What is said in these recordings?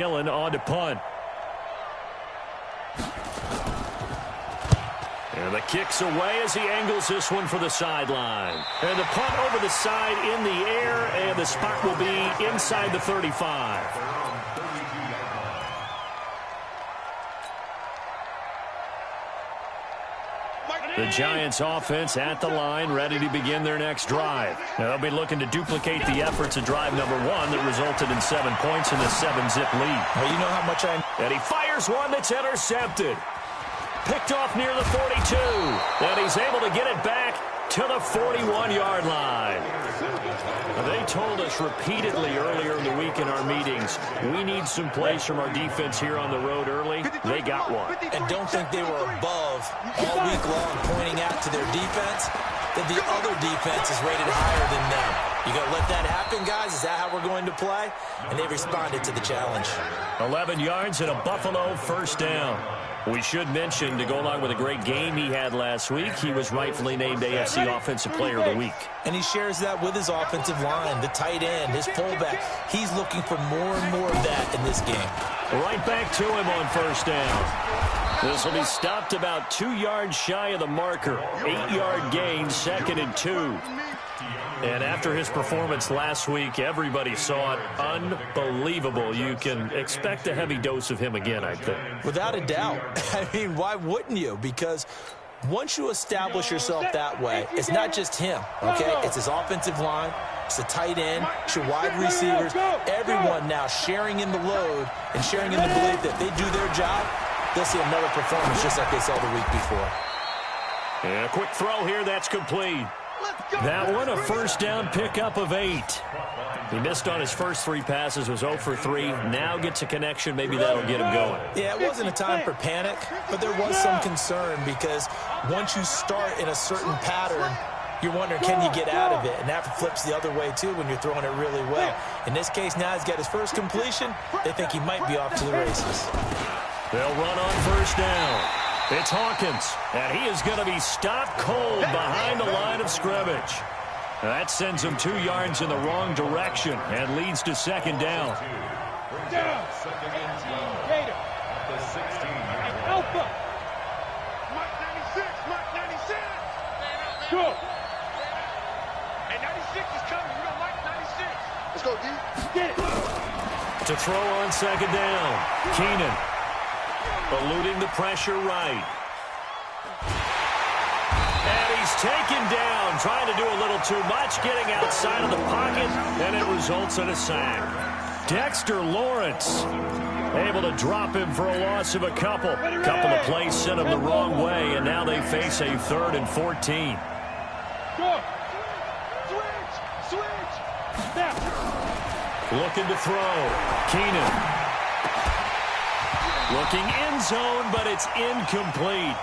Dillon on to punt. And the kick's away as he angles this one for the sideline. And the punt over the side in the air, and the spot will be inside the 35. The Giants offense at the line, ready to begin their next drive. Now, they'll be looking to duplicate the efforts of drive number 1 that resulted in 7 points in the 7-zip lead. Well, you know how much And he fires one that's intercepted. Picked off near the 42. And he's able to get it back to the 41-yard line. They told us repeatedly earlier in the week in our meetings, we need some plays from our defense here on the road early. They got one. And don't think they were above all week long, pointing out to their defense that the other defense is rated higher than them. You going to let that happen, guys? Is that how we're going to play? And they responded to the challenge. 11 yards and a Buffalo first down. We should mention, to go along with a great game he had last week, he was rightfully named AFC Offensive Player of the Week. And he shares that with his offensive line, the tight end, his fullback. He's looking for more and more of that in this game. Right back to him on first down. This will be stopped about 2 yards shy of the marker. 8-yard gain, 2nd and 2. And after his performance last week, everybody saw it. Unbelievable. You can expect a heavy dose of him again, I think. Without a doubt. I mean, why wouldn't you? Because once you establish yourself that way, it's not just him, okay? It's his offensive line, it's the tight end, it's your wide receivers, everyone now sharing in the load and sharing in the belief that they do their job, they'll see another performance just like they saw the week before. And a quick throw here, that's complete. That one, a first down pickup of 8. He missed on his first 3 passes, was 0 for 3. Now gets a connection. Maybe that'll get him going. Yeah, it wasn't a time for panic, but there was some concern because once you start in a certain pattern, you're wondering, can you get out of it? And that flips the other way, too, when you're throwing it really well. In this case, now he's got his first completion. They think he might be off to the races. They'll run on first down. It's Hawkins, and he is going to be stopped cold behind the line of scrimmage. That sends him 2 yards in the wrong direction and leads to second down. Alpha. Mark 96, Mark 96. Go. Hey, 96 is coming. We got Mark 96. Let's go, D. Get it. To throw on second down, Keenan. Eluding the pressure right. And he's taken down, trying to do a little too much, getting outside of the pocket, and it results in a sack. Dexter Lawrence able to drop him for a loss of a couple. Couple of plays sent him the wrong way, and now they face a 3rd and 14. Go. Switch. Snap. Looking to throw. Keenan. Looking end zone, but it's incomplete.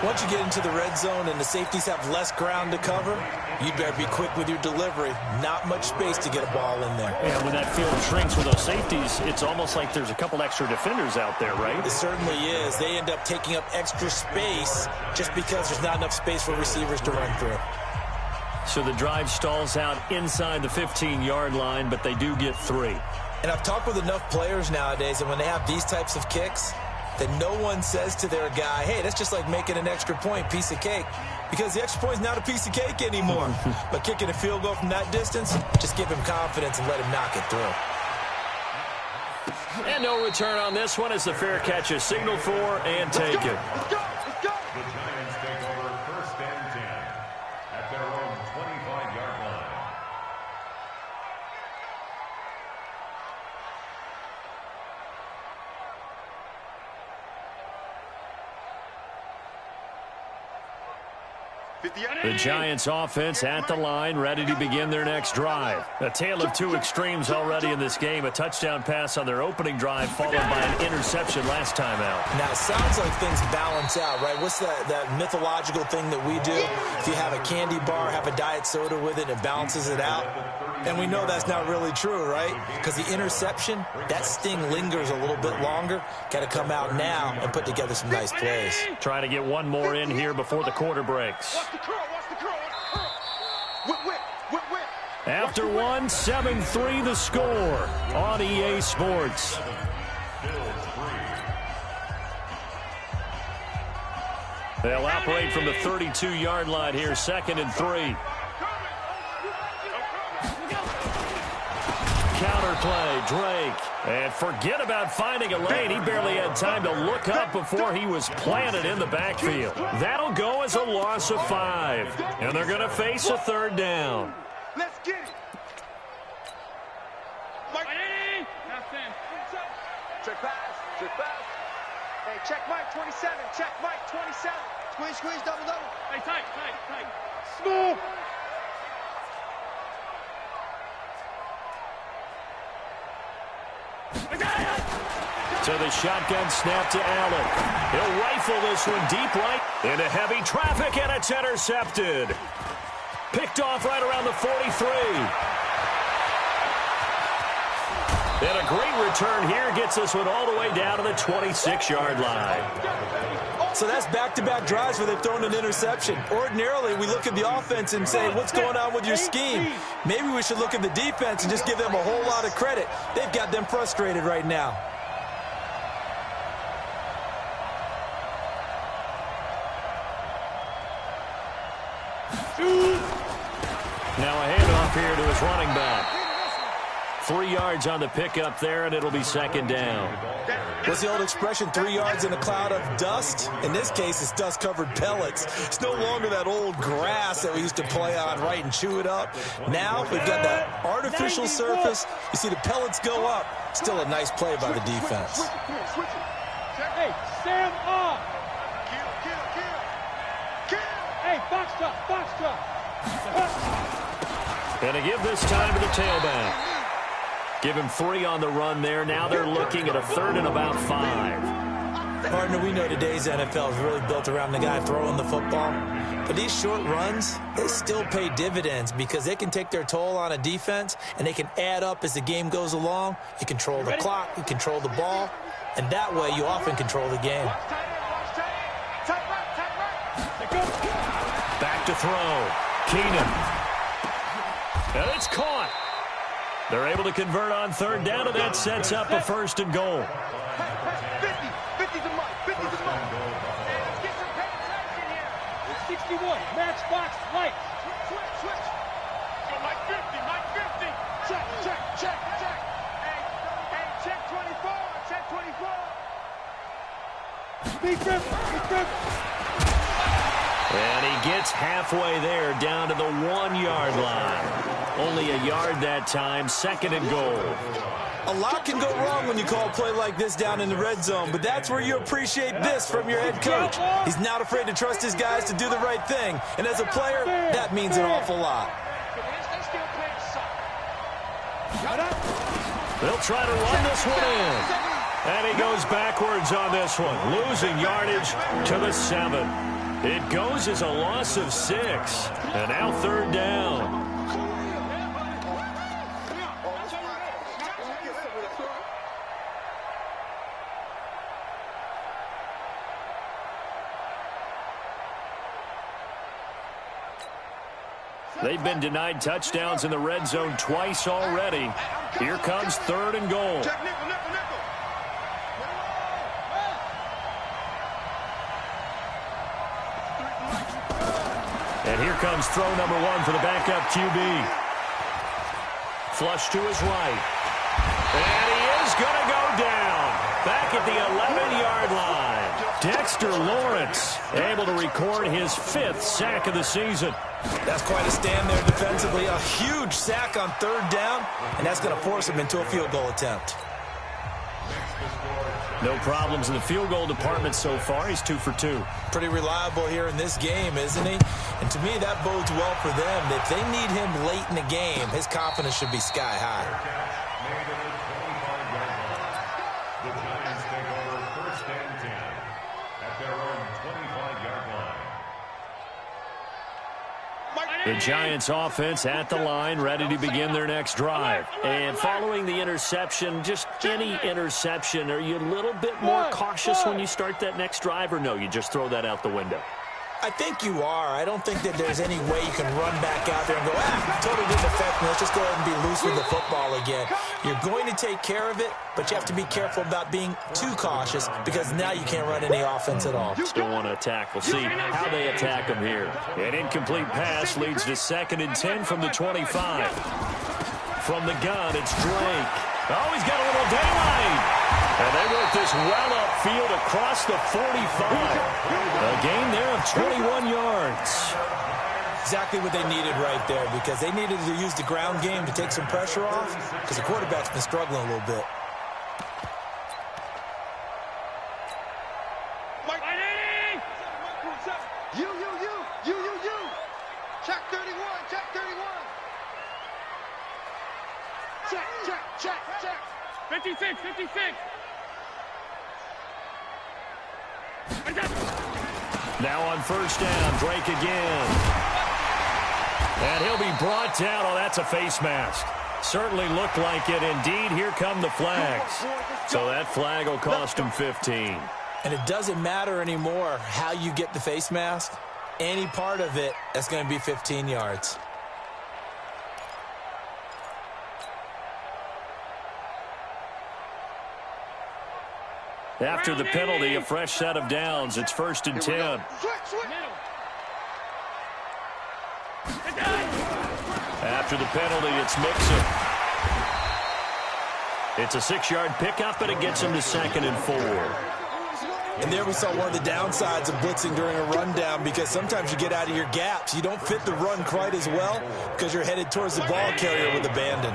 Once you get into the red zone and the safeties have less ground to cover, you better be quick with your delivery. Not much space to get a ball in there. And when that field shrinks with those safeties, it's almost like there's a couple extra defenders out there, right? It certainly is. They end up taking up extra space just because there's not enough space for receivers to run through. So the drive stalls out inside the 15-yard line, but they do get 3. And I've talked with enough players nowadays, and when they have these types of kicks, that no one says to their guy, hey, that's just like making an extra point, piece of cake. Because the extra point is not a piece of cake anymore. But kicking a field goal from that distance, just give him confidence and let him knock it through. And no return on this one as the fair catch is signaled for and taken. Let's go. The Giants take over 1st and 10 at their own 25-yard line. The Giants offense at the line, ready to begin their next drive. A tale of 2 extremes already in this game. A touchdown pass on their opening drive, followed by an interception last time out. Now, it sounds like things balance out, right? What's that mythological thing that we do? If you have a candy bar, have a diet soda with it, it balances it out. And we know that's not really true, right? Because the interception, that sting lingers a little bit longer. Got to come out now and put together some nice plays. Trying to get one more in here before the quarter breaks. Watch the curl. Whip. After one, 7-3 the score on EA Sports. They'll operate from the 32-yard line here, 2nd and 3. Counterplay, Drake. And forget about finding a lane. He barely had time to look up before he was planted in the backfield. That'll go as a loss of 5. And they're going to face a 3rd down. Let's get it. Check pass. Check pass. Hey, check Mike 27. Check Mike 27. Squeeze, squeeze, double, double. Hey, tight. Smooth. To the shotgun snap to Allen. He'll rifle this one deep right into heavy traffic, and it's intercepted. Picked off right around the 43. And a great return here gets this one all the way down to the 26-yard line. So that's back-to-back drives where they've thrown an interception. Ordinarily, we look at the offense and say, what's going on with your scheme? Maybe we should look at the defense and just give them a whole lot of credit. They've got them frustrated right now. Now a handoff here to his running back. 3 yards on the pickup there, and it'll be 2nd down. What's the old expression, 3 yards in a cloud of dust? In this case, it's dust-covered pellets. It's no longer that old grass that we used to play on, right, and chew it up. Now we've got that artificial surface. You see the pellets go up. Still a nice play by the defense. Hey, stand up. Kill. Hey, box top. And to give this time to the tailback. Give him 3 on the run there. Now they're looking at a 3rd and about 5. Partner, we know today's NFL is really built around the guy throwing the football. But these short runs, they still pay dividends because they can take their toll on a defense, and they can add up as the game goes along. You control the clock, you control the ball, and that way you often control the game. Back to throw. Keenum. And it's caught. They're able to convert on 3rd down, and that sets up a 1st and goal. 50 to Mike. 50 to Mike. Hey, let's get some penetration here. 61. Match box light. Switch. Go Mike 50. Mike 50. Check. Hey, check 24. Check 24. Speed grip. And he gets halfway there, down to the 1-yard line. Only a yard that time, 2nd and goal. A lot can go wrong when you call a play like this down in the red zone, but that's where you appreciate this from your head coach. He's not afraid to trust his guys to do the right thing, and as a player, that means an awful lot. They'll try to run this one in. And he goes backwards on this one, losing yardage to the 7. It goes as a loss of 6, and now 3rd down. They've been denied touchdowns in the red zone twice already. Here comes 3rd and goal. And here comes throw number 1 for the backup QB. Flush to his right. And he is going to go down. Back at the 11-yard line. Dexter Lawrence able to record his 5th sack of the season. That's quite a stand there defensively. A huge sack on 3rd down, and that's going to force him into a field goal attempt. No problems in the field goal department so far. He's 2 for 2. Pretty reliable here in this game, isn't he? And to me, that bodes well for them. If they need him late in the game, his confidence should be sky high. The Giants take over 1st and 10 at their own 25-yard line. The Giants offense at the line, ready to begin their next drive. And following the interception, just any interception, are you a little bit more cautious when you start that next drive, or no, you just throw that out the window? I think you are. I don't think that there's any way you can run back out there and go, totally didn't affect me. Let's just go ahead and be loose with the football again. You're going to take care of it, but you have to be careful about being too cautious because now you can't run any offense at all. Still want to attack. We'll see how they attack him here. An incomplete pass leads to 2nd and 10 from the 25. From the gun, it's Drake. Oh, he's got a little daylight. And they work this well upfield across the 45. A gain there of 21 yards. Exactly what they needed right there because they needed to use the ground game to take some pressure off because the quarterback's been struggling a little bit. You. Check 31, check 31. Check. 56. Now on 1st down, Drake again. And he'll be brought down. Oh, that's a face mask. Certainly looked like it. Indeed, here come the flags. So that flag will cost him 15. And it doesn't matter anymore how you get the face mask. Any part of it, that's going to be 15 yards. After the penalty, a fresh set of downs. It's 1st and 10. After the penalty, it's Mixon. It's a 6-yard pickup, and it gets him to 2nd and 4. And there we saw one of the downsides of blitzing during a rundown because sometimes you get out of your gaps. You don't fit the run quite as well because you're headed towards the ball carrier with abandon.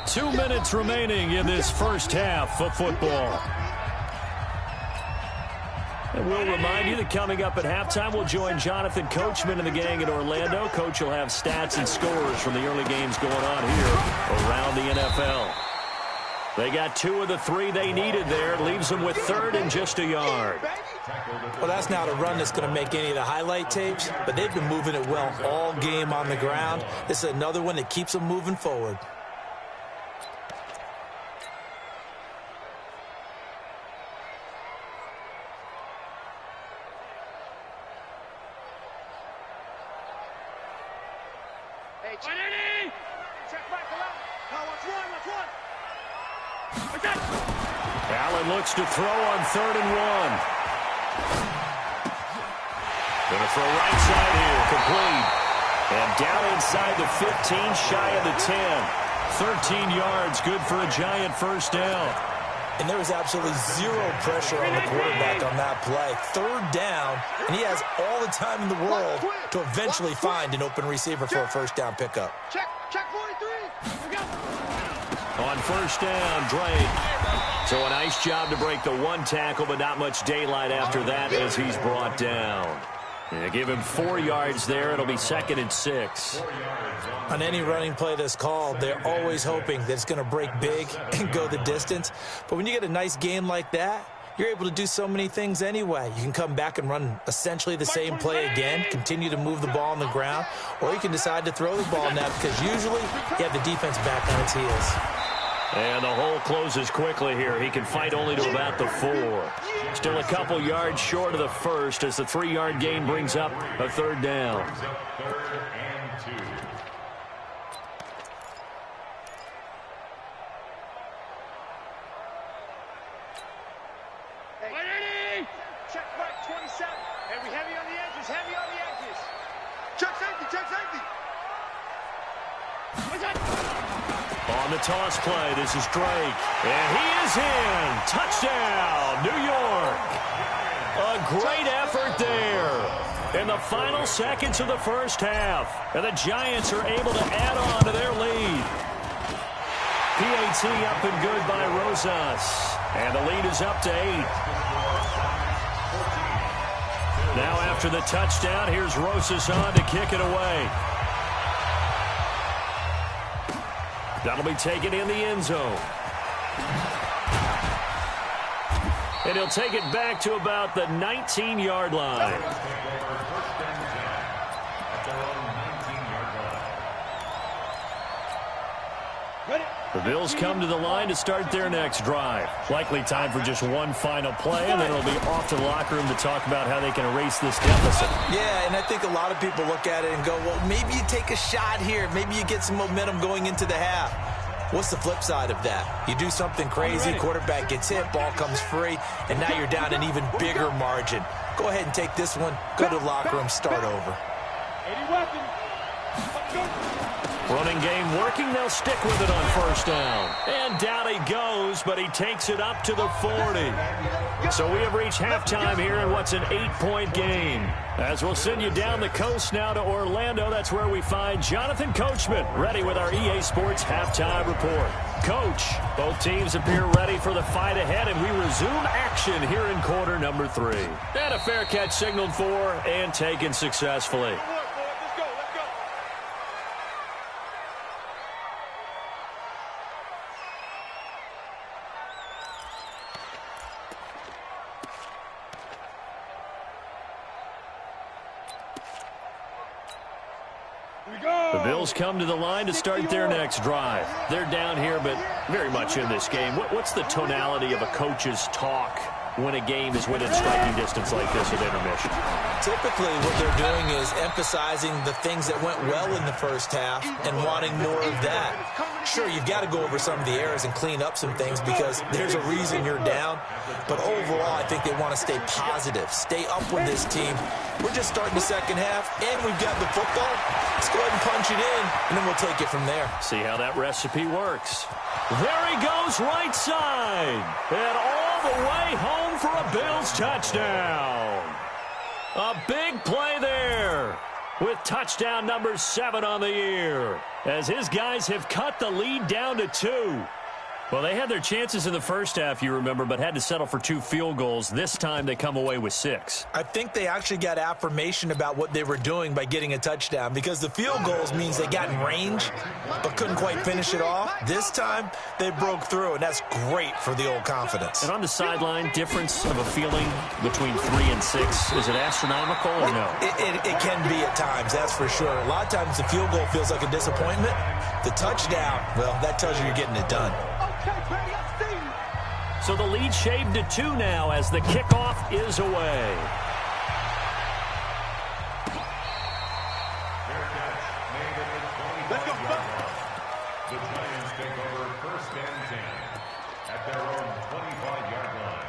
2 minutes remaining in this first half of football. And we'll remind you that coming up at halftime, we'll join Jonathan Coachman and the gang in Orlando. Coach will have stats and scores from the early games going on here around the NFL. They got 2 of the 3 they needed there. Leaves them with 3rd and just a yard. Well, that's not a run that's going to make any of the highlight tapes, but they've been moving it well all game on the ground. This is another one that keeps them moving forward. Allen looks to throw on 3rd and 1. Going to throw right side here, complete. And down inside the 15, shy of the 10. 13 yards, good for a giant 1st down. And there was absolutely zero pressure on the quarterback on that play. 3rd down, and he has all the time in the world to eventually find an open receiver for a 1st down pickup. Check 43. On 1st down, Drake. So a nice job to break the 1 tackle, but not much daylight after that as he's brought down. Yeah, give him 4 yards there. It'll be 2nd and 6. On any running play that's called, they're always hoping that it's going to break big and go the distance. But when you get a nice gain like that, you're able to do so many things anyway. You can come back and run essentially the same play again, continue to move the ball on the ground, or you can decide to throw the ball now because usually you have the defense back on its heels. And the hole closes quickly here. He can fight only to about the 4. Still a couple yards short of the 1st as the 3-yard gain brings up a 3rd down. 3rd and 2. Check right 27. Heavy on the edges, Check safety. On the toss play, this is Drake. And he is in. Touchdown, New York. A great effort there in the final seconds of the 1st half. And the Giants are able to add on to their lead. PAT up and good by Rosas. And the lead is up to 8. Now after the touchdown, here's Rosas on to kick it away. That'll be taken in the end zone. And he'll take it back to about the 19-yard line. The Bills come to the line to start their next drive. Likely time for just one final play, and then it'll be off to the locker room to talk about how they can erase this deficit. Yeah, and I think a lot of people look at it and go, well, maybe you take a shot here. Maybe you get some momentum going into the half. What's the flip side of that? You do something crazy, quarterback gets hit, ball comes free, and now you're down an even bigger margin. Go ahead and take this one, go to the locker room, start over. Running game working, they'll stick with it on first down. And down he goes, but he takes it up to the 40. So we have reached halftime here in what's an 8-point game. As we'll send you down the coast now to Orlando, that's where we find Jonathan Coachman, ready with our EA Sports Halftime Report. Coach, both teams appear ready for the fight ahead, and we resume action here in quarter number 3. And a fair catch signaled for and taken successfully. The Bills come to the line to start their next drive. They're down here, but very much in this game. What's the tonality of a coach's talk when a game is within striking distance like this at intermission? Typically, what they're doing is emphasizing the things that went well in the first half and wanting more of that. Sure, you've got to go over some of the errors and clean up some things because there's a reason you're down. But overall, I think they want to stay positive, stay up with this team. We're just starting the second half, and we've got the football. Let's go ahead and punch it in, and then we'll take it from there. See how that recipe works. There he goes right side. And all the way home for a Bills touchdown. A big play there with touchdown number 7 on the year as his guys have cut the lead down to 2. Well, they had their chances in the first half, you remember, but had to settle for 2 field goals. This time they come away with 6. I think they actually got affirmation about what they were doing by getting a touchdown because the field goals means they got in range but couldn't quite finish it off. This time they broke through, and that's great for the old confidence. And on the sideline, difference of a feeling between 3 and 6, is it astronomical or no? It can be at times, that's for sure. A lot of times the field goal feels like a disappointment. The touchdown, well, that tells you you're getting it done. So the lead shaved to 2 now as the kickoff is away. Let's go. The Giants take over first and 10 at their own 25-yard line.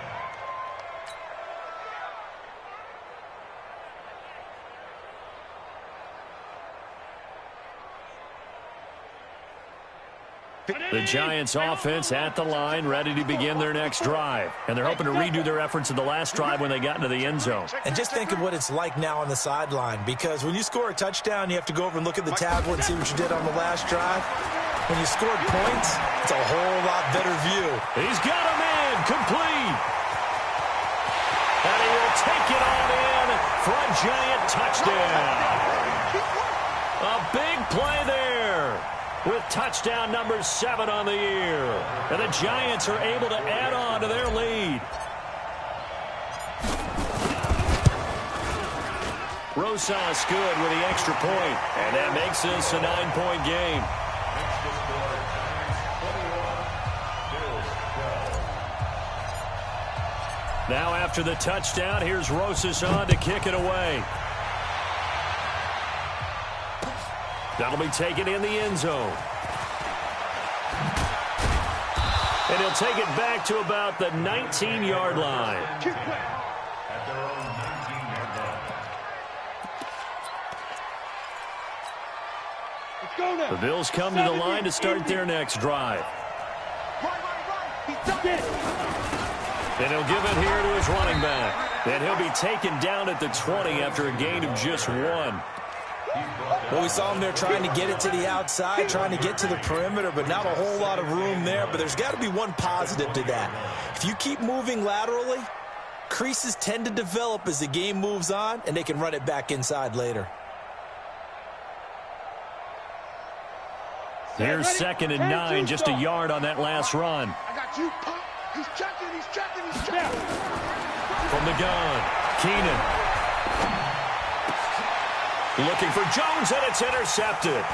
The Giants offense at the line, ready to begin their next drive. And they're hoping to redo their efforts in the last drive when they got into the end zone. And just think of what it's like now on the sideline, because when you score a touchdown, you have to go over and look at the tablet and see what you did on the last drive. When you scored points, it's a whole lot better view. He's got a man complete. And he will take it on in for a Giant touchdown. A big play there with touchdown number 7 on the year. And the Giants are able to add on to their lead. Rosas good with the extra point, and that makes this a 9-point game. Now after the touchdown, here's Rosas on to kick it away. That'll be taken in the end zone. And he'll take it back to about the 19-yard line. At their own 19-yard line. The Bills come to the line to start their next drive. And he'll give it here to his running back. And he'll be taken down at the 20 after a gain of just 1. Well, we saw him there trying to get it to the outside, trying to get to the perimeter, but not a whole lot of room there. But there's got to be one positive to that. If you keep moving laterally, creases tend to develop as the game moves on, and they can run it back inside later. Here's 2nd and 9, just a yard on that last run. I got you. He's checking. From the gun, Keenan. Looking for Jones, and it's intercepted.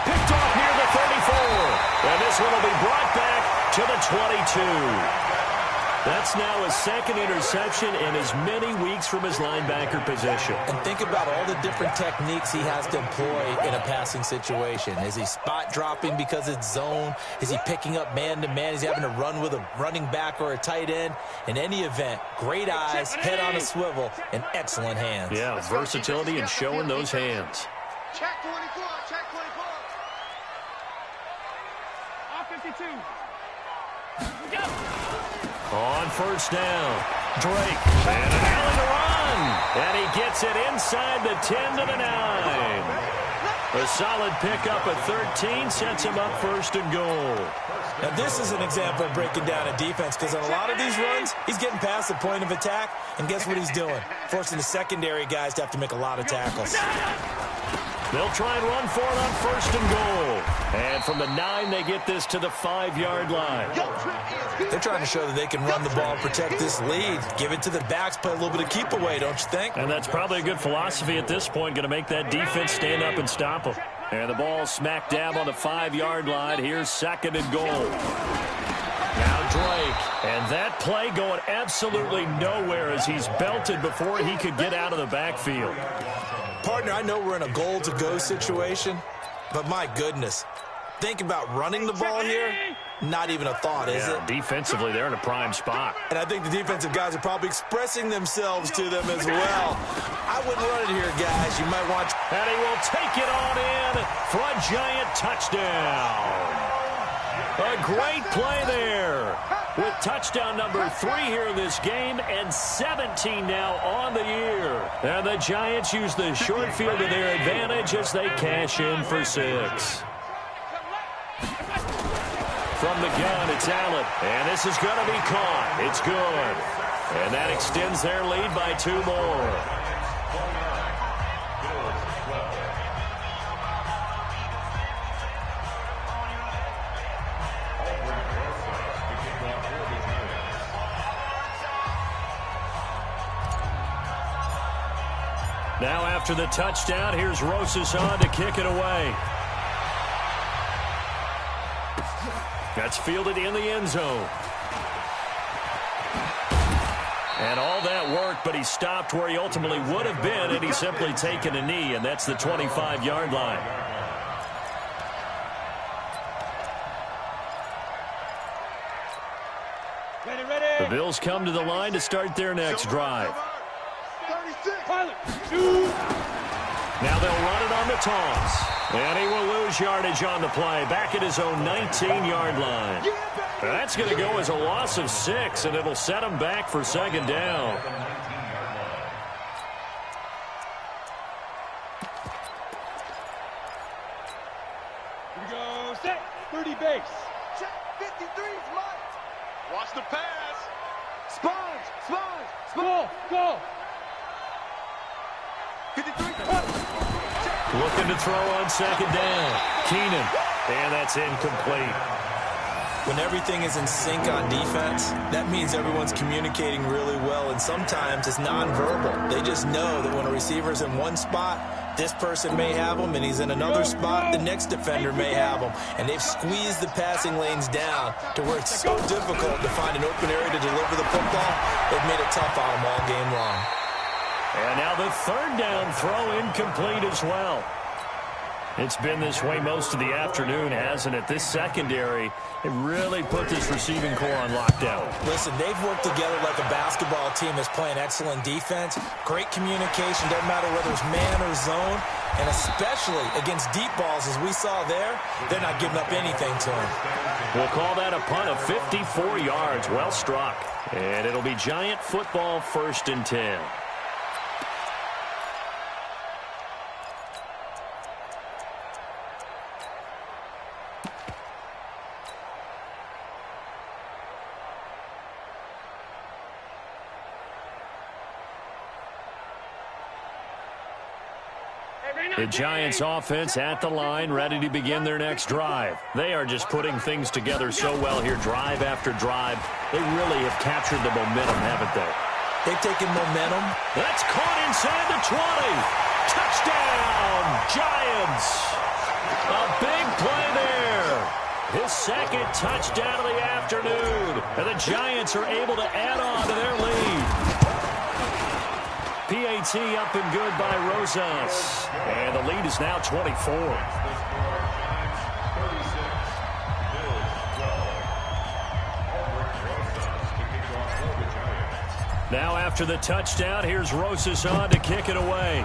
Picked off near the 34. And this one will be brought back to the 22. That's now his second interception in as many weeks from his linebacker position. And think about all the different techniques he has to employ in a passing situation. Is he spot dropping because it's zone? Is he picking up man-to-man? Is he having to run with a running back or a tight end? In any event, great eyes, head on a swivel, and excellent hands. Yeah, versatility and showing those hands. Check 24, check 24. All 52. Go. On first down, Drake, and an alley to run. And he gets it inside the 10 to the 9. A solid pickup at 13 sets him up first and goal. Now, this is an example of breaking down a defense, because on a lot of these runs, he's getting past the point of attack, and guess what he's doing? Forcing the secondary guys to have to make a lot of tackles. They'll try and run for it on first and goal. And from the 9, they get this to the 5-yard line. They're trying to show that they can run the ball and protect this lead. Give it to the backs, play a little bit of keep away, don't you think? And that's probably a good philosophy at this point, going to make that defense stand up and stop them. And the ball smack dab on the 5-yard line. Here's second and goal. Now Drake. And that play going absolutely nowhere as he's belted before he could get out of the backfield. Partner, I know we're in a goal-to-go situation, but my goodness, think about running the ball here. Not even a thought, is it? Defensively, they're in a prime spot. And I think the defensive guys are probably expressing themselves to them as well. I wouldn't run it here, guys. You might want... And he will take it on in for a giant touchdown. A great play there. With touchdown number 3 here in this game and 17 now on the year. And the Giants use the short field to their advantage as they cash in for 6. From the gun, it's Allen. And this is going to be caught. It's good. And that extends their lead by 2 more. Now after the touchdown, here's Rosas on to kick it away. That's fielded in the end zone. And all that work, but he stopped where he ultimately would have been, and he's simply taken a knee, and that's the 25-yard line. The Bills come to the line to start their next drive. Now they'll run it on the toss. And he will lose yardage on the play. Back at his own 19-yard line. That's going to go as a loss of 6, and it'll set him back for second down. Here we go. Set. 30 base. Check. 53 is Mike. Watch the pass. Sponge. Sponge. Sponge. Go. 53. Looking to throw on second down. Keenan. And that's incomplete. When everything is in sync on defense, that means everyone's communicating really well, and sometimes it's nonverbal. They just know that when a receiver's in one spot, this person may have him, and he's in another spot, the next defender may have him. And they've squeezed the passing lanes down to where it's so difficult to find an open area to deliver the football. They've made it tough on them all game long. And now the third down throw incomplete as well. It's been this way most of the afternoon, hasn't it? This secondary, it really put this receiving core on lockdown. Listen, they've worked together like a basketball team that's playing excellent defense. Great communication, doesn't matter whether it's man or zone. And especially against deep balls, as we saw there, they're not giving up anything to them. We'll call that a punt of 54 yards. Well struck. And it'll be Giant football, 1st and 10. The Giants offense at the line, ready to begin their next drive. They are just putting things together so well here, drive after drive. They really have captured the momentum, haven't they? They've taken momentum. That's caught inside the 20. Touchdown, Giants. A big play there. His second touchdown of the afternoon. And the Giants are able to add on to their lead. PAT up and good by Rosas. And the lead is now 24. Now after the touchdown, here's Rosas on to kick it away.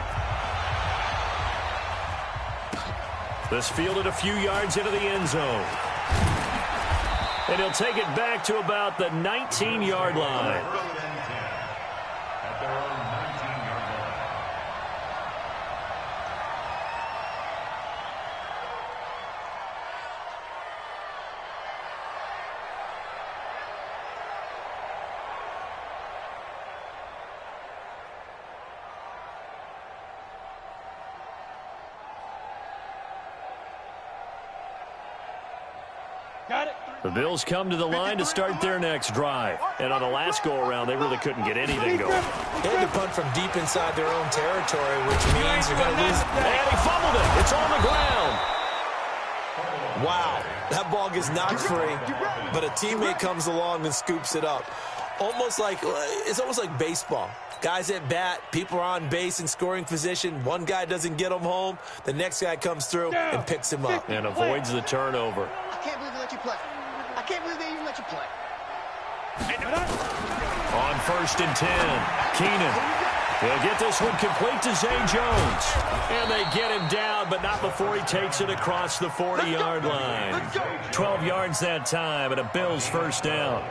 This fielded a few yards into the end zone. And he'll take it back to about the 19-yard line. At their own 19-yard line. The Bills come to the line to start their next drive. And on the last go-around, they really couldn't get anything going. They had to punt from deep inside their own territory, which means you're going to lose. And he fumbled it. It's on the ground. Wow, that ball gets knocked free, but a teammate comes along and scoops it up. It's almost like baseball. Guys at bat, people are on base in scoring position. One guy doesn't get him home. The next guy comes through and picks him up. And avoids the turnover. I can't believe they let you play. I can't believe they even let you play. On 1st and 10, Keenan. He'll get this one complete to Zay Jones. And they get him down, but not before he takes it across the 40-yard line. 12 yards that time, and a Bills first down.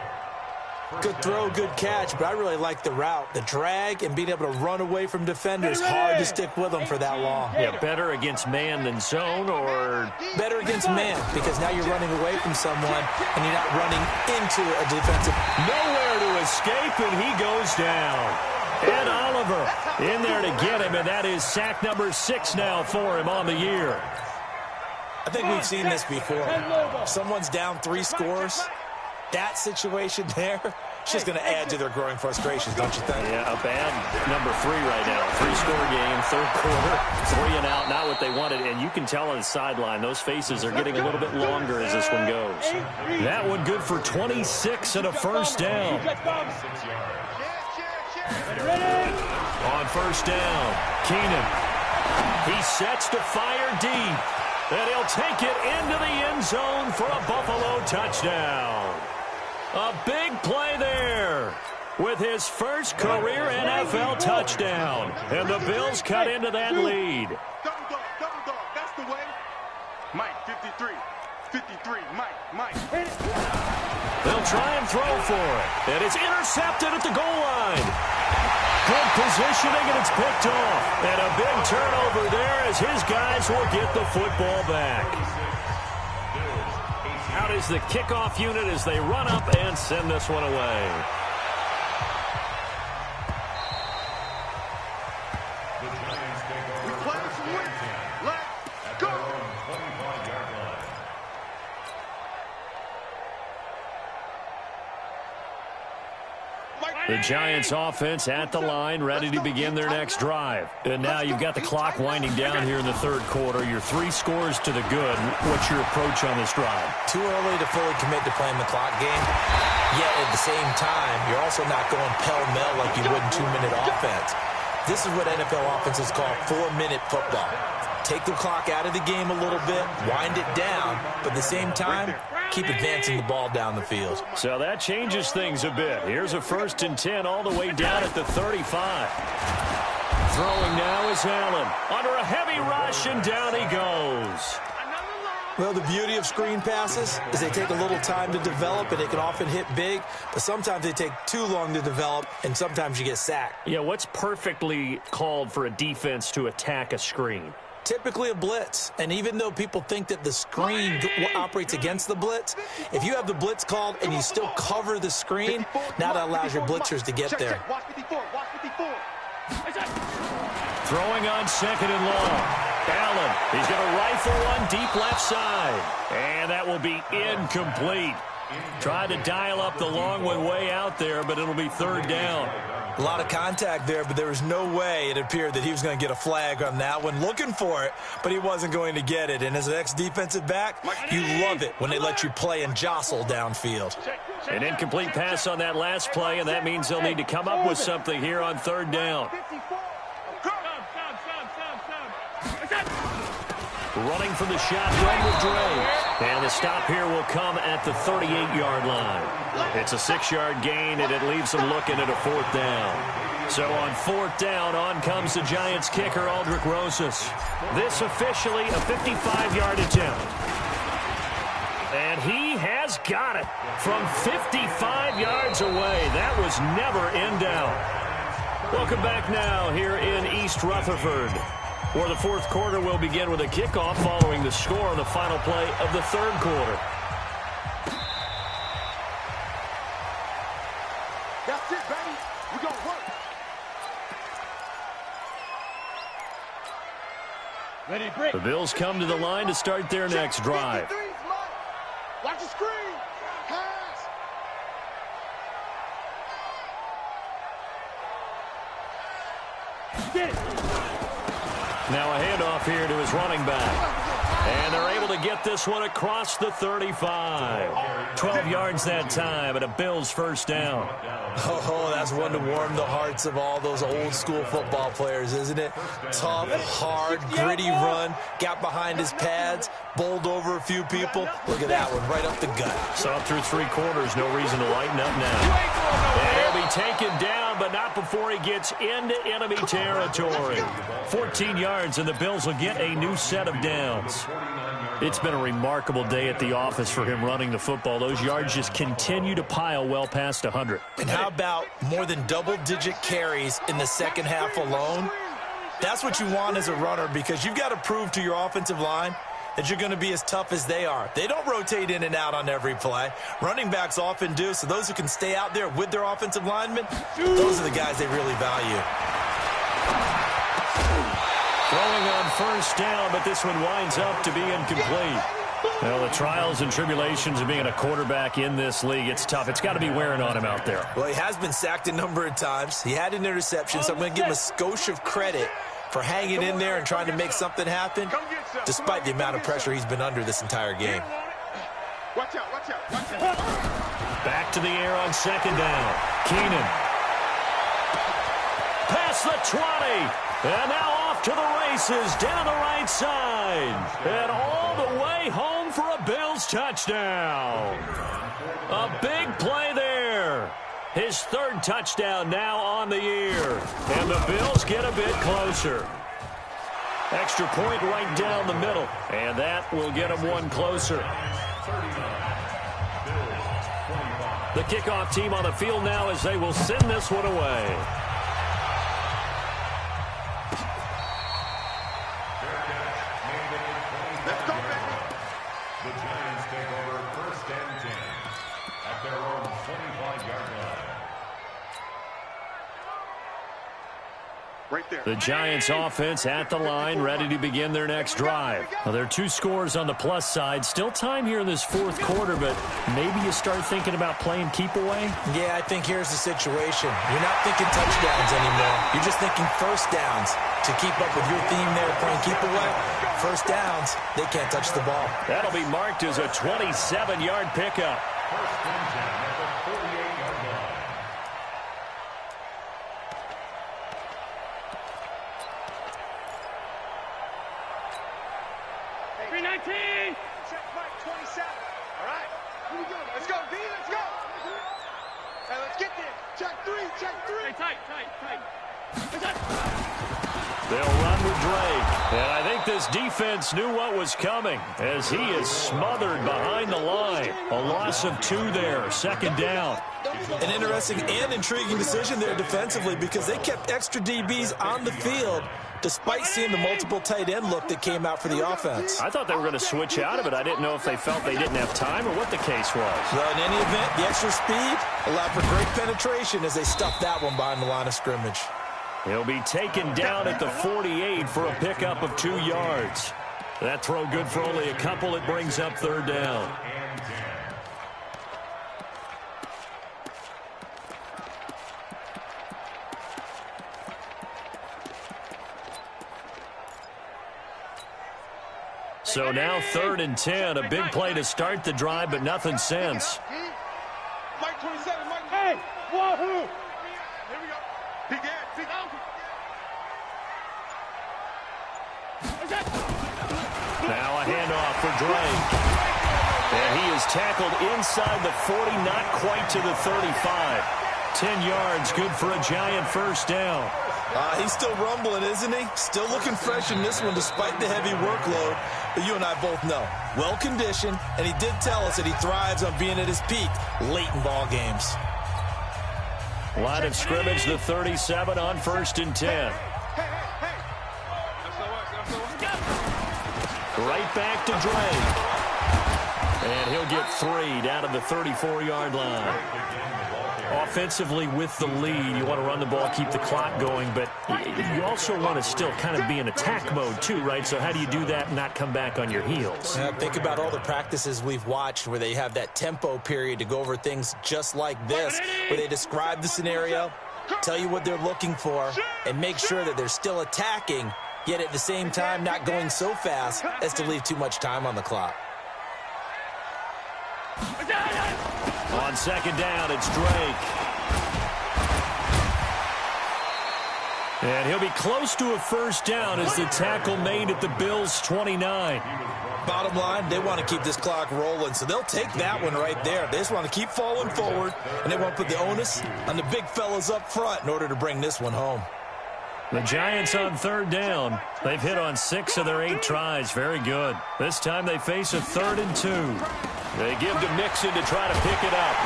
Good throw, good catch, but I really like the route. The drag and being able to run away from defenders, hard to stick with them for that long. Yeah, better against man than zone, or better against man, because now you're running away from someone and you're not running into a defensive. Nowhere to escape, and he goes down. Ed Oliver in there to get him, and that is sack number 6 now for him on the year. I think we've seen this before. Someone's down 3 scores. That situation there, it's just going to add to their growing frustrations, don't you think? Yeah, a bad number 3 right now. 3-score game, third quarter, 3 and out, not what they wanted. And you can tell on the sideline, those faces are getting a little bit longer as this one goes. That one good for 26 and a first down. On 1st down, Keenan. He sets to fire deep. And he'll take it into the end zone for a Buffalo touchdown. A big play there with his first career NFL touchdown. And the Bills cut into that lead. Double dog, that's the way. Mike, 53, Mike. They'll try and throw for it. And it's intercepted at the goal line. Good positioning, and it's picked off. And a big turnover there as his guys will get the football back. Out is the kickoff unit as they run up and send this one away. The Giants take over. We play some wins. Let's go. 25-yard line. The Giants offense at the line, ready to begin their next drive. And now you've got the clock winding down here in the third quarter. Your 3 scores to the good. What's your approach on this drive? Too early to fully commit to playing the clock game. Yet at the same time, you're also not going pell-mell like you would in 2-minute offense. This is what NFL offenses call 4-minute football. Take the clock out of the game a little bit, wind it down, but at the same time, keep advancing the ball down the field. So that changes things a bit. Here's a 1st and 10 all the way down at the 35. Throwing now is Allen. Under a heavy rush, and down he goes. Well, the beauty of screen passes is they take a little time to develop, and they can often hit big, but sometimes they take too long to develop, and sometimes you get sacked. Yeah, what's perfectly called for a defense to attack a screen? Typically a blitz, and even though people think that the screen operates against the blitz, if you have the blitz called and you still cover the screen, now that allows your blitzers to get there. Watch 54. Throwing on 2nd and long. Allen, he's going to rifle one deep left side. And that will be incomplete. Tried to dial up the long one way out there, but it'll be 3rd down. A lot of contact there, but there was no way it appeared that he was going to get a flag on that one. Looking for it, but he wasn't going to get it. And as an ex-defensive back, you love it when they let you play and jostle downfield. An incomplete pass on that last play, and that means they'll need to come up with something here on third down. Running from the shotgun with Dre. And the stop here will come at the 38-yard line. It's a 6-yard gain, and it leaves them looking at a 4th down. So on 4th down, on comes the Giants kicker, Aldrick Rosas. This officially a 55-yard attempt. And he has got it from 55 yards away. That was never in doubt. Welcome back now here in East Rutherford, where the 4th quarter will begin with a kickoff following the score on the final play of the 3rd quarter. That's it, baby. We're going to work. Ready, break. The Bills come to the line to start their next drive. Watch the screen. Pass. Get it. Now a handoff here to his running back. And they're able to get this one across the 35. 12 yards that time, and a Bills 1st down. Oh, that's one to warm the hearts of all those old-school football players, isn't it? Tough, hard, gritty run, got behind his pads, bowled over a few people. Look at that one, right up the gut. Saw it through 3 quarters, no reason to lighten up now. And he'll be taken down, but not before he gets into enemy territory. 14 yards, and the Bills will get a new set of downs. It's been a remarkable day at the office for him running the football. Those yards just continue to pile well past 100. And how about more than double-digit carries in the second half alone? That's what you want as a runner, because you've got to prove to your offensive line that you're going to be as tough as they are. They don't rotate in and out on every play. Running backs often do, so those who can stay out there with their offensive linemen, those are the guys they really value. Throwing on 1st down, but this one winds up to be incomplete. Well, the trials and tribulations of being a quarterback in this league, it's tough. It's got to be wearing on him out there. Well, he has been sacked a number of times. He had an interception, so I'm going to give him a skosh of credit for hanging in there and trying to make something happen, despite the amount of pressure he's been under this entire game. Watch out, watch out, watch out. Back to the air on 2nd down. Keenan. Past the 20. And now off to the races down the right side. And all the way home for a Bills touchdown. A big play there. His 3rd touchdown now on the year. And the Bills get a bit closer. Extra point right down the middle. And that will get them one closer. The kickoff team on the field now as they will send this one away. Let's go, baby. The Giants take over 1st and 10 at their own 25-yard line. Right there. The Giants offense at the line, ready to begin their next drive. Now, there are 2 scores on the plus side. Still time here in this 4th quarter, but maybe you start thinking about playing keep away? Yeah, I think here's the situation. You're not thinking touchdowns anymore. You're just thinking 1st downs. To keep up with your theme there, playing keep away, 1st downs, they can't touch the ball. That'll be marked as a 27-yard pickup. 1st and 10 at the 48-yard line. Hey, 319. Check Mike 27. All right. Here we go. Let's go, D. Let's go. Hey, let's get there. Check 3. Check 3. Hey, tight. They'll run with Drake. And I think this defense knew what was coming as he is smothered behind the line. A loss of 2 there, 2nd down. An interesting and intriguing decision there defensively, because they kept extra DBs on the field despite seeing the multiple tight end look that came out for the offense. I thought they were going to switch out of it. I didn't know if they felt they didn't have time or what the case was. Well, in any event, the extra speed allowed for great penetration as they stuffed that one behind the line of scrimmage. He'll be taken down at the 48 for a pickup of 2 yards. That throw good for only a couple. It brings up 3rd down. So now 3rd and 10. A big play to start the drive, but nothing since. Mike 27, Mike. Hey, wahoo! Here we go. Big head, big out. Now a handoff for Drake. And he is tackled inside the 40, not quite to the 35. 10 yards, good for a Giant first down. He's still rumbling, isn't he? Still looking fresh in this one despite the heavy workload. But you and I both know, well-conditioned, and he did tell us that he thrives on being at his peak late in ball games. Line of scrimmage, the 37 on 1st and 10. Right back to Drake. And he'll get 3 down to the 34-yard line. Offensively with the lead, you want to run the ball, keep the clock going, but you also want to still kind of be in attack mode too, right? So how do you do that and not come back on your heels? Think about all the practices we've watched where they have that tempo period to go over things just like this, where they describe the scenario, tell you what they're looking for, and make sure that they're still attacking, yet at the same time not going so fast as to leave too much time on the clock. On 2nd down, it's Drake. And he'll be close to a first down as the tackle made at the Bills' 29. Bottom line, they want to keep this clock rolling, so they'll take that one right there. They just want to keep falling forward, and they want to put the onus on the big fellas up front in order to bring this one home. The Giants on 3rd down. They've hit on 6 of their 8 tries. Very good. This time they face a 3rd and 2. They give to Mixon to try to pick it up.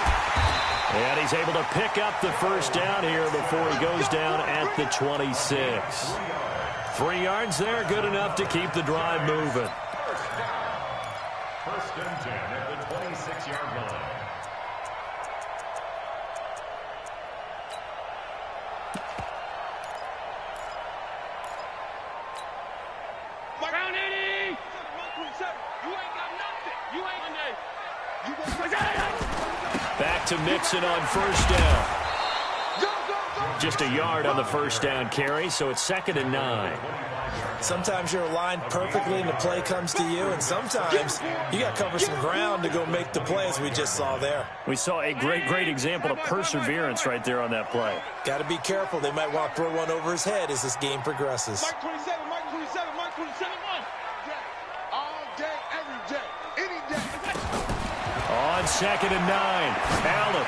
And he's able to pick up the first down here before he goes down at the 26. 3 yards there, good enough to keep the drive moving. 1st and 10 at the 26-yard line. Back to Mixon on 1st down. Just a yard on the first down carry, so it's 2nd and 9. Sometimes you're aligned perfectly and the play comes to you, and sometimes you got to cover some ground to go make the play, as we just saw there. We saw a great example of perseverance right there on that play. Got to be careful. They might want to throw one over his head as this game progresses. Mike 27, Mike 27, Mike 27, 1. All day, every day, any day. On 2nd and 9, Allen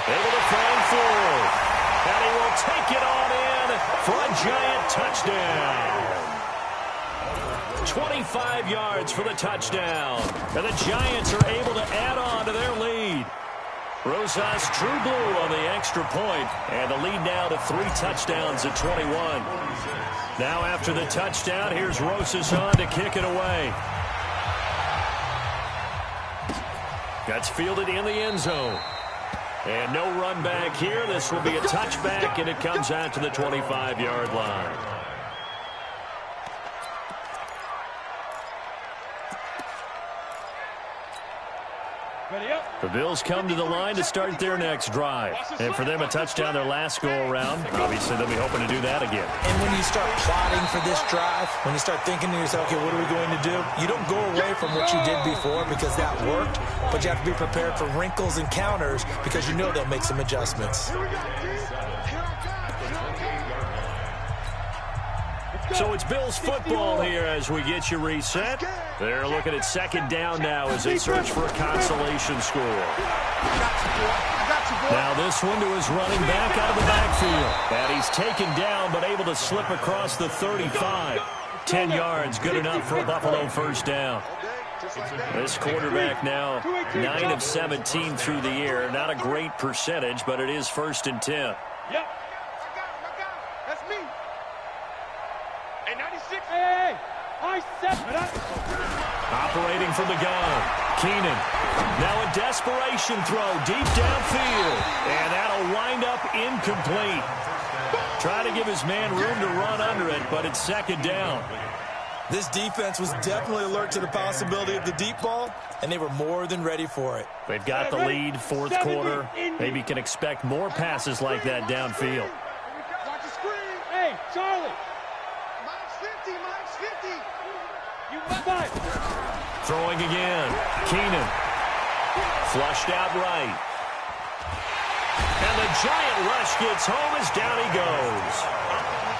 able to find forward, and he will take it on in for a Giant touchdown. 25 yards for the touchdown, and the Giants are able to add on to their lead. Rosas True Blue on the extra point, and the lead now to 3 touchdowns at 21. Now after the touchdown, here's Rosas on to kick it away. That's fielded in the end zone. And no run back here. This will be a touchback, and it comes out to the 25-yard line. The Bills come to the line to start their next drive. And for them, a touchdown their last go-around. Obviously, they'll be hoping to do that again. And when you start plotting for this drive, when you start thinking to yourself, okay, what are we going to do? You don't go away from what you did before because that worked, but you have to be prepared for wrinkles and counters because you know they'll make some adjustments. So it's Bills football here as we get you reset. They're looking at 2nd down now as they search for a consolation score. Now this one to his running back out of the backfield. And he's taken down but able to slip across the 35. 10 yards, good enough for a Buffalo first down. This quarterback now 9 of 17 through the air. Not a great percentage, but it is 1st and 10. Yep. That's me. Hey, 96. Hey, I set it up. Operating from the gun, Keenan. Now a desperation throw deep downfield, and that'll wind up incomplete. Try to give his man room to run under it, but it's 2nd down. This defense was definitely alert to the possibility of the deep ball, and they were more than ready for it. They've got the lead, 4th quarter. Maybe can expect more passes like that downfield. Watch the screen. Hey, Charlie. Mike's 50, Mike's 50. Throwing again. Keenan. Flushed out right. And the giant rush gets home as down he goes.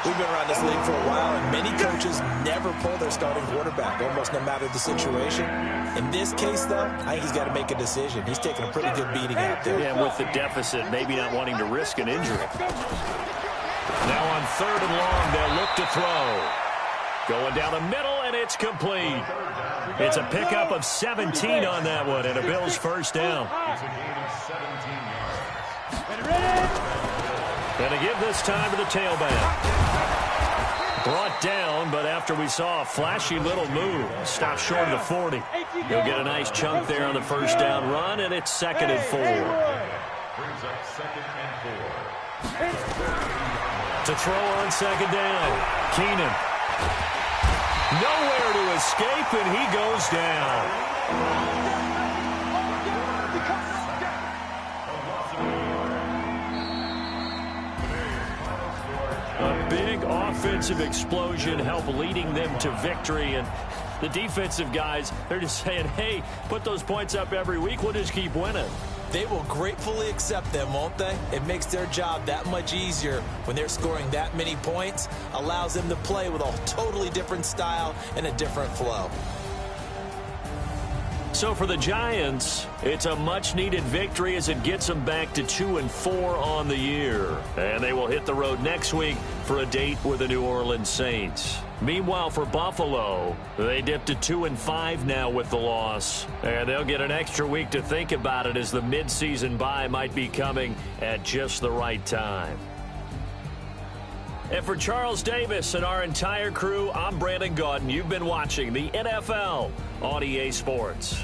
We've been around this league for a while, and many coaches never pull their starting quarterback, almost no matter the situation. In this case, though, I think he's got to make a decision. He's taking a pretty good beating out there. Yeah, with the deficit, maybe not wanting to risk an injury. Now on 3rd and long, they'll look to throw. Going down the middle, and it's complete. It's a pickup of 17 on that one, and a Bills first down. It's a gain of 17 yards. And to give this time to the tailback. Brought down, but after we saw a flashy little move, stopped short of the 40. He'll get a nice chunk there on the first down run, and it's 2nd and 4. Brings up 2nd and 4. To throw on 2nd down. Keenan. Nowhere to escape, and he goes down. A big offensive explosion helped leading them to victory, and the defensive guys, they're just saying, hey, put those points up every week, we'll just keep winning. They will gratefully accept them, won't they? It makes their job that much easier when they're scoring that many points, allows them to play with a totally different style and a different flow. So for the Giants, it's a much-needed victory as it gets them back to 2-4 on the year. And they will hit the road next week for a date with the New Orleans Saints. Meanwhile, for Buffalo, they dipped to 2-5 now with the loss. And they'll get an extra week to think about it as the midseason bye might be coming at just the right time. And for Charles Davis and our entire crew, I'm Brandon Gaudin. You've been watching the NFL on EA Sports.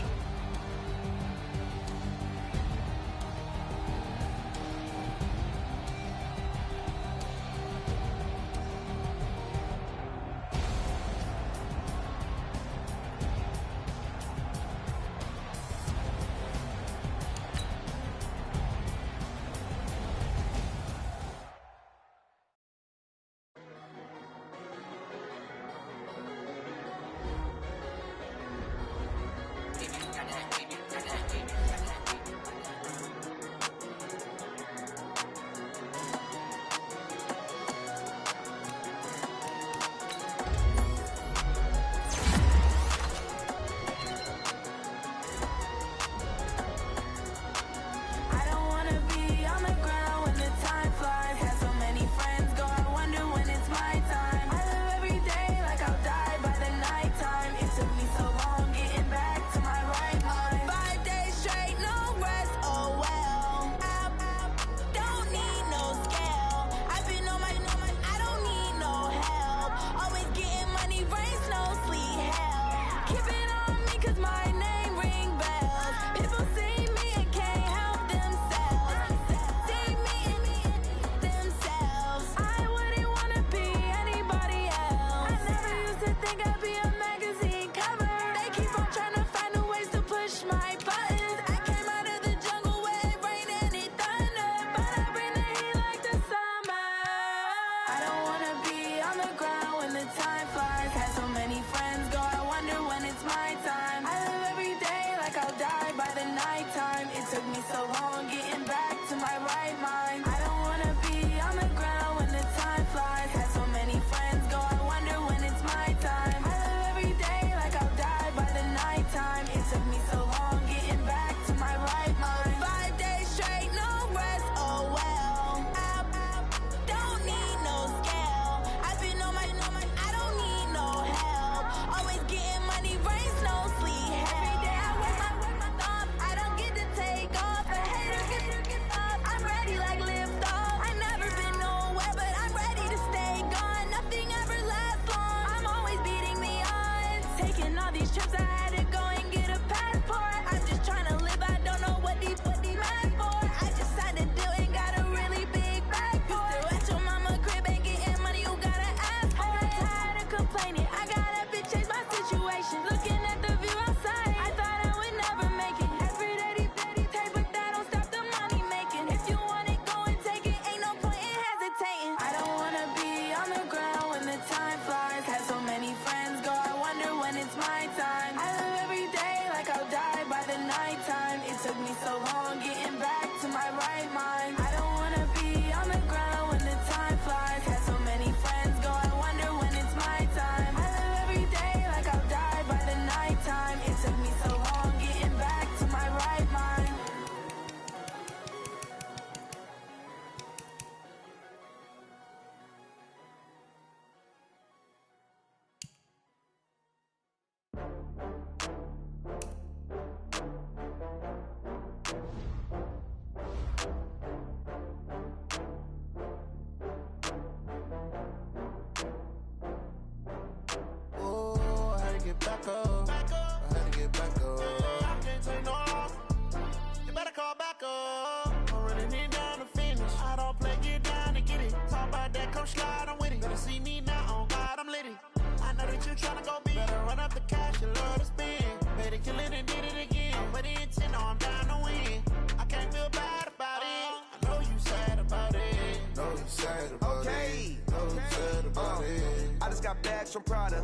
gon' slide, I'm with it. Better see me now, on God, I'm litty. I know that you tryna go big. Better run up the cash, you love to spend. Better kill it and did it again. But the intent, no, I'm down to win. I can't feel bad about it. I know you sad about it. Know you sad about it. Know you sad about it. I just got bags from Prada.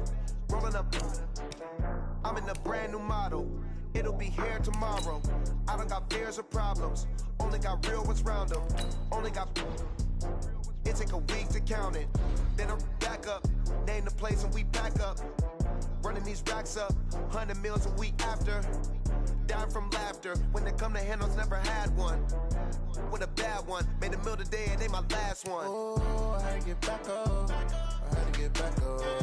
Rolling up. I'm in a brand new model. It'll be here tomorrow. I don't got fears or problems. Only got real ones round them. Only got. It take a week to count it. Then I'm back up. Name the place and we back up. Running these racks up. 100 meals a week after. Dying from laughter. When they come to handles, never had one. With a bad one. Made a meal today and they my last one. Oh, I had to get back up. I had to get back up.